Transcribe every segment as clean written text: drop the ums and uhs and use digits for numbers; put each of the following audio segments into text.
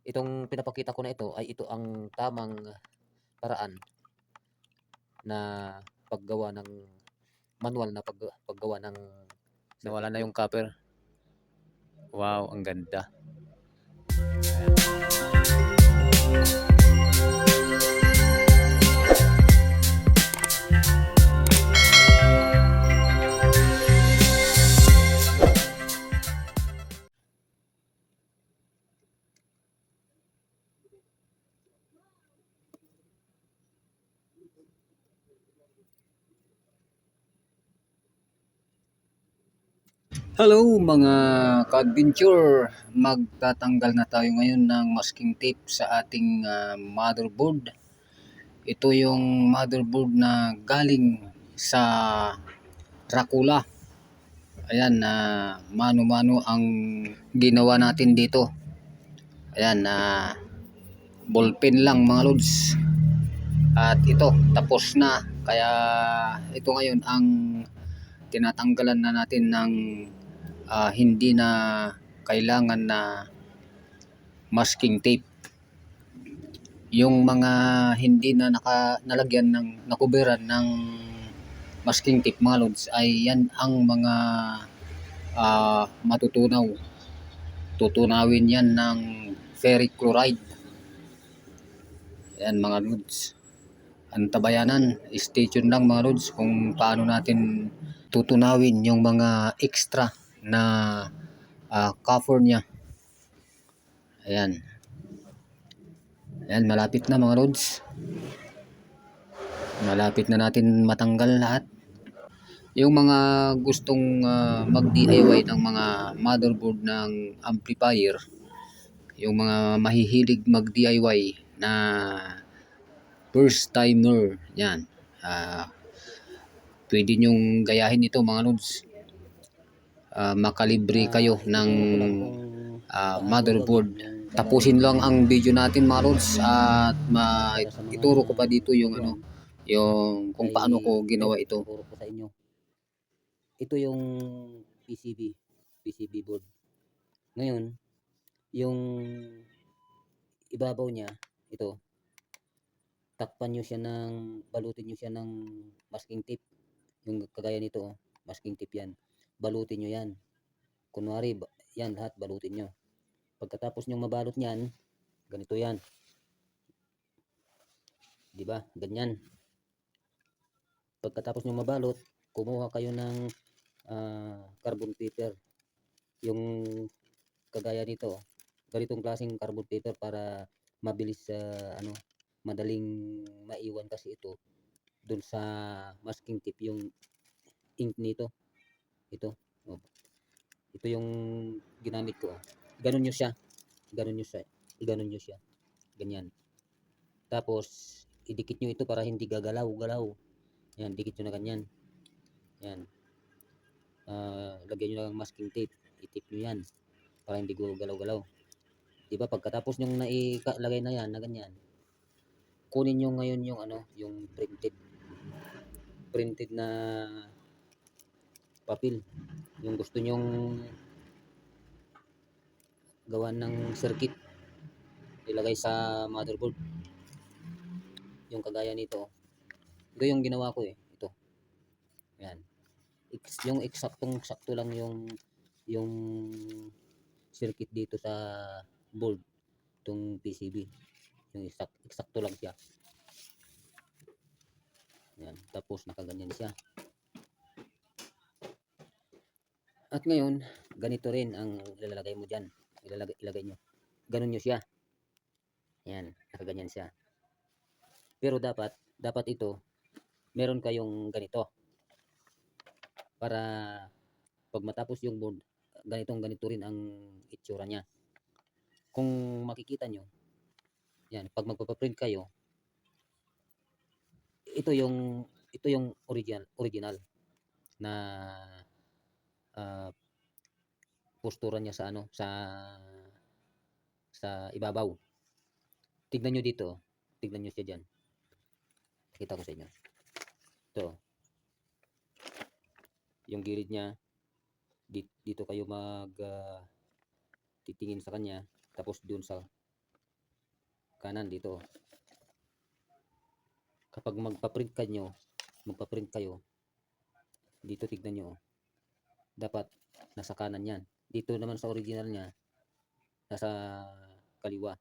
Itong pinapakita ko na ito ay ito ang tamang paraan na paggawa ng manual na paggawa ng nawala na yung copper. Wow, ang ganda. Hello mga ka-adventure! Magtatanggal na tayo ngayon ng masking tape sa ating motherboard. Ito yung motherboard na galing sa Dracula. Ayan, mano-mano ang ginawa natin dito. Ayan, ballpen lang mga lods. At ito, tapos na. Kaya ito ngayon ang tinatanggalan na natin ng hindi na kailangan na masking tape. Yung mga hindi na nalagyan ng nakuberan ng masking tape mga lods ay yan ang mga tutunawin yan ng ferric chloride. Yan mga lods, antabayanan, stay tuned lang mga lods kung paano natin tutunawin yung mga extra na cover nya. Ayan. Ayan, malapit na mga lods. Malapit na natin matanggal lahat. Yung mga gustong mag-DIY ng mga motherboard ng amplifier, yung mga mahihilig mag-DIY na first timer, yan. Pwede nyong gayahin ito mga lods. Makalibre kayo ng motherboard. Tapusin lang ang video natin mga lods at ituro ko pa dito yung yung kung paano ko ginawa ito. Ituro ko sa inyo. Ito yung PCB board. Ngayon, yung ibabaw niya, ito, takpan nyo siya balutin nyo siya ng masking tape. Yung kagaya nito, masking tape yan. Balutin nyo yan. Kunwari, yan lahat balutin nyo. Pagkatapos nyo mabalot niyan, ganito yan. Diba? Ganyan. Pagkatapos nyo mabalot, kumuha kayo ng carbon paper. Yung kagaya nito, ganitong klaseng carbon paper para mabilis madaling maiwan kasi ito dun sa masking tape yung ink nito. Ito yung ginamit ko. Ganun nyo siya. Iganon nyo siya. Ganyan. Tapos idikit nyo ito para hindi gagalaw-galaw. Yan, dikit nyo na ganyan. Yan. Lagyan nyo ng masking tape. Itip nyo yan para hindi galaw-galaw. Diba? Pagkatapos nyo nailagay na yan na ganyan, kunin nyo ngayon yung yung printed na papel. Yung gusto nyong gawan ng circuit ilagay sa motherboard. Yung kagaya nito. Ito yung ginawa ko ito. Yan. Yung sakto lang yung circuit dito sa board itong PCB. Yung eksakto lang siya. Yan. Tapos nakaganyan siya. At ngayon, ganito rin ang ilalagay mo dyan. Ilagay nyo. Ganun nyo siya. Yan. Nakaganyan siya. Pero dapat ito, meron kayong ganito. Para pag matapos yung board, ganito rin ang itsura niya. Kung makikita nyo, yan, pag magpapaprint kayo, ito yung original na postura niya sa sa ibabaw. Tignan nyo dito. Tignan nyo siya dyan. Kita ko sa inyo. Ito. Yung gilid niya, dito kayo titingin sa kanya, tapos dun sa kanan dito. Kapag magpa-print kayo, dito tignan nyo, dapat nasa kanan yan. Dito naman sa original niya, nasa kaliwa.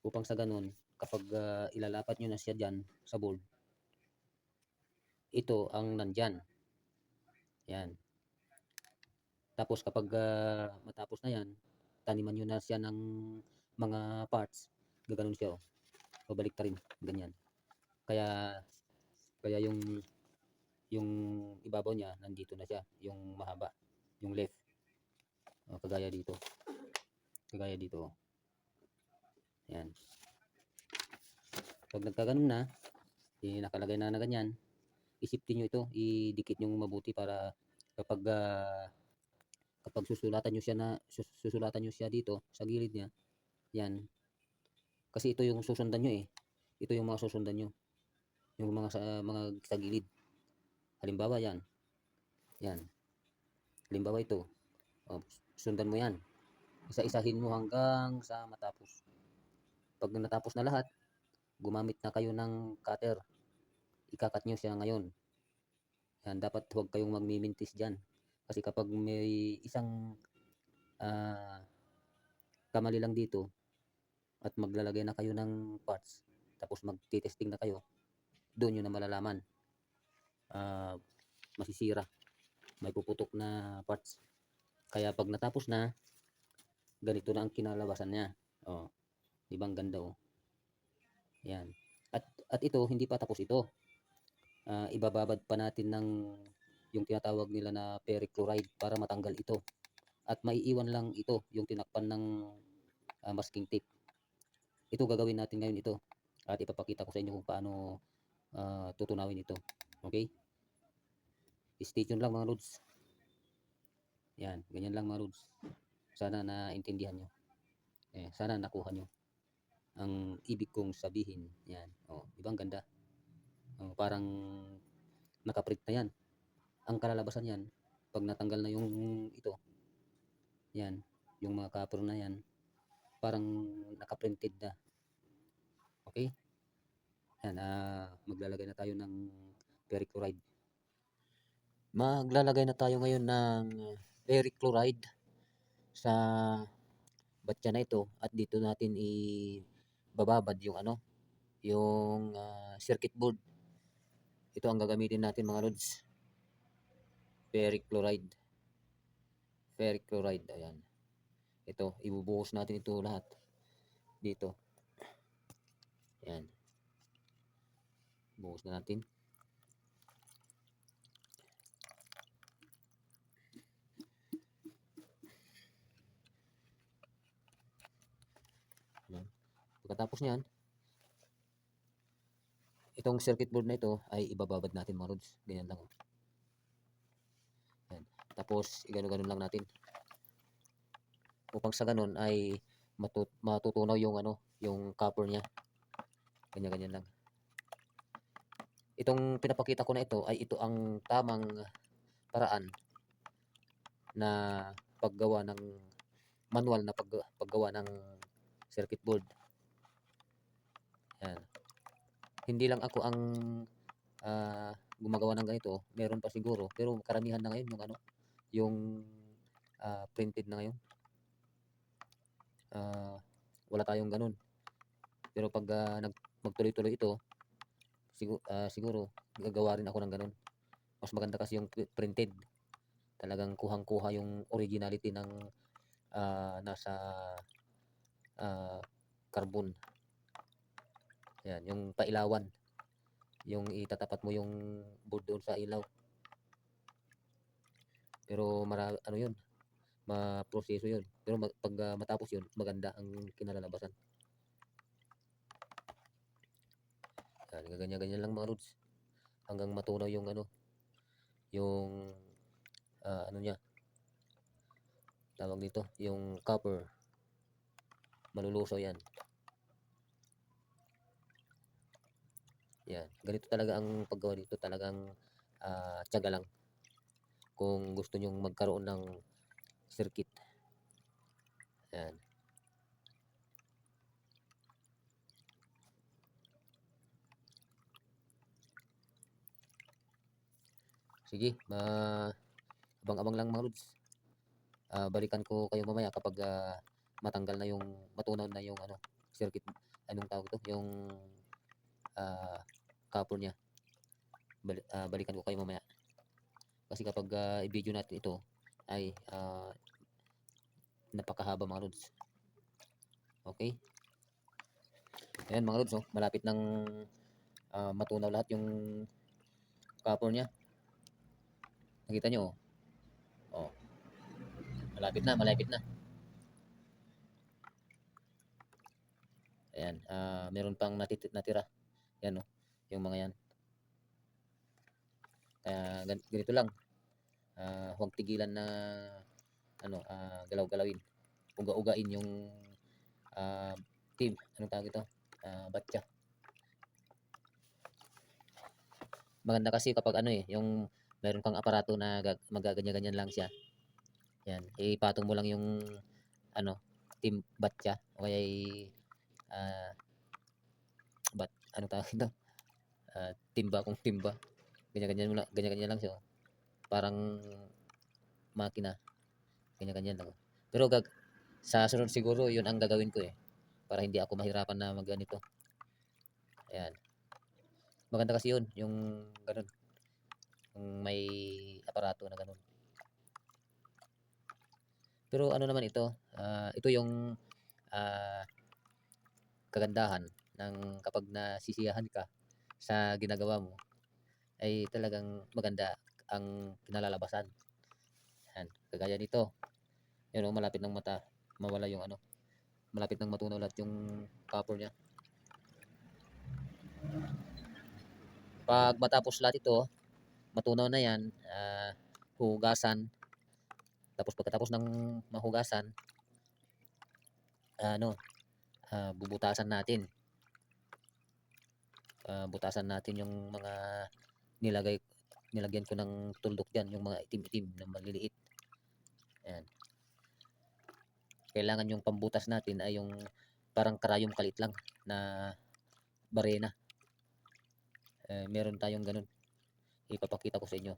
Upang sa ganun, kapag ilalapat nyo na siya dyan sa board, ito ang nandyan. Yan. Tapos kapag matapos na yan, taniman nyo na siya ng mga parts, gaganon siya, oh. Babalik ta rin, ganyan. Kaya yung ibabaw niya nandito na siya, yung mahaba, yung left. Kagaya dito. Oh. Yan. Pag nagkaganon na, nakalagay na ganyan, isipin nyo ito, idikit nyo mabuti para kapag susulatan nyo siya dito sa gilid niya, yan. Kasi ito yung susundan nyo eh. Ito yung mga susundan nyo. Yung mga sa gilid. Halimbawa yan. Yan. Halimbawa ito. Sundan mo yan. Isa-isahin mo hanggang sa matapos. Pag natapos na lahat, gumamit na kayo ng cutter. Ikakat nyo siya ngayon. Yan. Dapat huwag kayong magmimintis dyan. Kasi kapag may isang kamali lang dito, at maglalagay na kayo ng parts, tapos magti-testing na kayo, doon nyo na malalaman. Masisira, may puputok na parts. Kaya pag natapos na, ganito na ang kinalabasan niya. Di ba ang ganda, oh. Yan. At ito, hindi pa tapos ito. Ibababad pa natin ng yung tinatawag nila na perchloride para matanggal ito. At maiiwan lang ito, yung tinakpan ng masking tape. Ito gagawin natin ngayon ito. At ipapakita ko sa inyo kung paano tutunawin ito. Okay? Stay tuned lang mga lods. Yan, ganyan lang mga lods. Sana naintindihan nyo. Sana nakuha nyo ang ibig kong sabihin. Yan. Di ba ang ganda? Parang nakaprint na yan. Ang kalalabasan yan, pag natanggal na yung ito, yan, yung mga copper na yan, parang nakaprinted na. Okay? Yan, maglalagay na tayo ng perchloride. Maglalagay na tayo ngayon ng perchloride sa batya na ito, at dito natin ibababad yung yung circuit board. Ito ang gagamitin natin mga lods. Perchloride. Ayan. Ito, ibubuhos natin ito lahat dito. Ayan. Buhos na natin. Ayan. Pagkatapos niyan, itong circuit board na ito ay ibababad natin mga rods. Ganyan lang. Ayan. Tapos, igano-ganon lang natin. Upang sa ganon ay matutunaw yung yung copper niya. Ganyan-ganyan lang. Itong pinapakita ko na ito ay ito ang tamang paraan na paggawa ng manual na paggawa ng circuit board. Ayan. Hindi lang ako ang gumagawa ng ganito, meron pa siguro, pero karamihan na ngayon yung printed na ngayon. Wala tayong ganun. Pero pag magtuloy-tuloy ito, siguro gagawa rin ako ng ganun. Mas maganda kasi yung printed. Talagang kuhang-kuha yung originality ng nasa carbon. Yan, yung pailawan. Yung itatapat mo yung board doon sa ilaw. Pero yun, maproseso yun. Pero pag matapos yun, maganda ang kinalalabasan. Yan, ganyan-ganyan lang mga lods. Hanggang matunaw yung yung niya. Tawag dito, yung copper. Malulusaw yan. Yan, ganito talaga ang paggawa dito. Talagang tiyaga lang. Kung gusto nyong magkaroon ng circuit. Yan. Sige, abang-abang lang mga lods. Balikan ko kayo mamaya kapag matanggal na yung matunaw na yung ano, circuit, anong tawag ito, yung ah, copper niya. Balikan ko kayo mamaya. Kasi kapag i-video natin ito ay napakahaba mga lods. Okay? Ayan mga lods, oh, malapit ng matunaw lahat yung copper niya. Nakita nyo, oh. Oh, malapit na, malapit na. Ayan, meron pang natira. Yan, oh, yung mga yan. Kaya ganito lang. Huwag tigilan na ano, galaw-galawin. Uga-ugain yung team. Anong tawag ito? Batya. Maganda kasi kapag ano eh, yung meron kang aparato na magaganyan-ganyan lang siya. Yan, ipatong mo lang yung ano, team batya o kaya ah, anong tawag ito? Timba kung timba. Ganyan-ganyan mo lang, ganyan-ganyan lang siya. Oh. Parang makina. Ganyan-ganyan lang. Oh. Pero sa sunod siguro, yun ang gagawin ko eh. Para hindi ako mahirapan na magganito. Ayan. Maganda kasi yun, yung ganun. Yung may aparato na ganun. Pero ano naman ito, ito yung kagandahan ng kapag nasisiyahan ka sa ginagawa mo, ay talagang maganda ang kinalalabasan. Yan, kagaya nito. Yan o, malapit ng mawala yung ano, malapit ng matunaw lahat yung copper niya. Pag matapos lahat ito, matunaw na yan, hugasan. Tapos pagkatapos ng mahugasan, ano, bubutasan natin. Butasan natin yung mga nilagyan ko ng tuldok diyan, yung mga itim-itim na maliliit. Ayan. Kailangan yung pambutas natin ay yung parang karayom kalit lang na barena. Meron tayong ganun. Ipapakita ko sa inyo.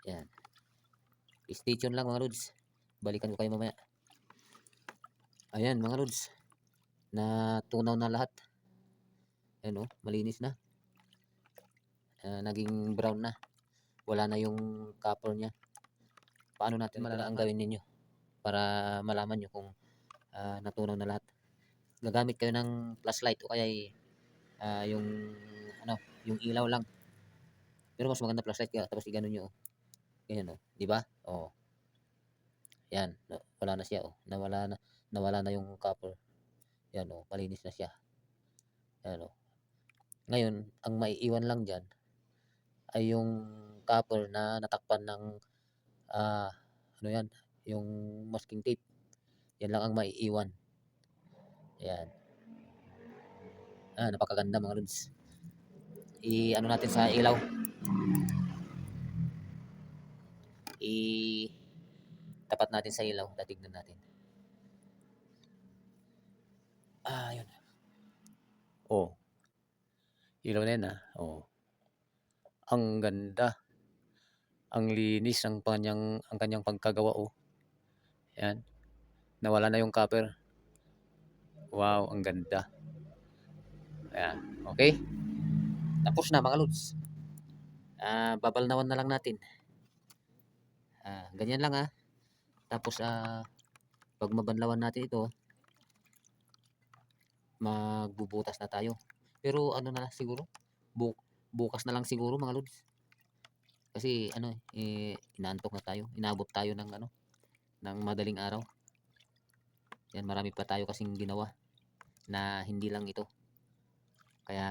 Ayan. Stay tuned lang mga lods. Balikan ko kayo mamaya. Ayan mga lods. Natunaw na lahat. Ayan o, malinis na. Naging brown na. Wala na yung copper niya. Paano natin malalaman ang gawin ninyo para malaman nyo kung natunaw na lahat? Gagamit kayo ng flashlight o kaya yung ano, yung ilaw lang. Pero mas maganda flashlight kaya tapos igano nyo. Oh. Ganyan oh, di ba? Oh. Yan, wala na siya oh. Nawala na yung copper. Yan oh, malinis na siya. Yan oh. Ngayon, ang maiiwan lang diyan ay yung copper na natakpan ng ano yan, yung masking tape. Yan lang ang maiiwan. Ayan. Napakaganda mga lods. Ano natin sa ilaw. Tapat natin sa ilaw. Tatignan natin. Yun. Oh. Ilaw na yan Oh. Ang ganda. Ang linis ang kanyang pagkagawa oh. Yan. Nawala na yung copper. Wow, ang ganda. Ayan. Okay. Tapos na mga lods. Babalnawan na lang natin. Ganyan lang Tapos pag mabanlawan natin ito, magbubutas na tayo. Pero ano na siguro, bukas na lang siguro mga lods. Kasi ano inaantok na tayo. Inabot tayo ng ano, ng madaling araw. Yan, marami pa tayo kasing ginawa na hindi lang ito. Kaya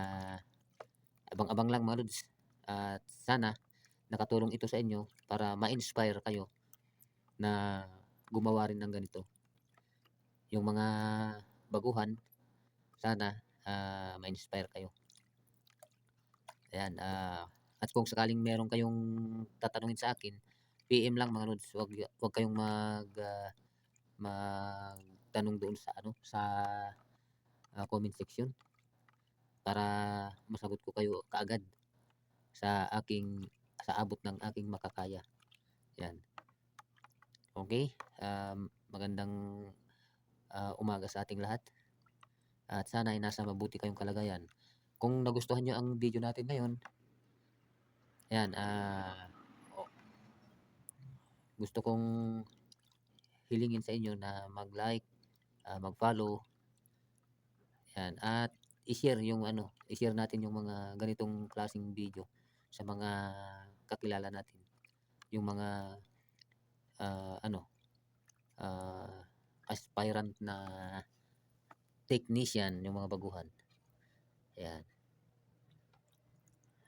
abang-abang lang mga lods. At sana nakatulong ito sa inyo para ma-inspire kayo na gumawa rin ng ganito. Yung mga baguhan, sana ma-inspire kayo. Ayan, at kung sakaling meron kayong tatanungin sa akin, PM lang mga lods. Wag kayong magtanong doon sa ano, sa comment section. para masagot ko kayo kaagad sa abot ng aking makakaya. Yan. Okay? Magandang umaga sa ating lahat. At sana ay nasa mabuti kayong kalagayan. Kung nagustuhan nyo ang video natin ngayon, yan, gusto kong hilingin sa inyo na mag-like, mag-follow, yan, at i-share i-share natin yung mga ganitong klaseng video sa mga kakilala natin. Yung mga aspirant na technician, yung mga baguhan. Yan.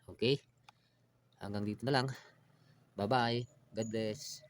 Okay? Hanggang dito na lang. Bye-bye. God bless.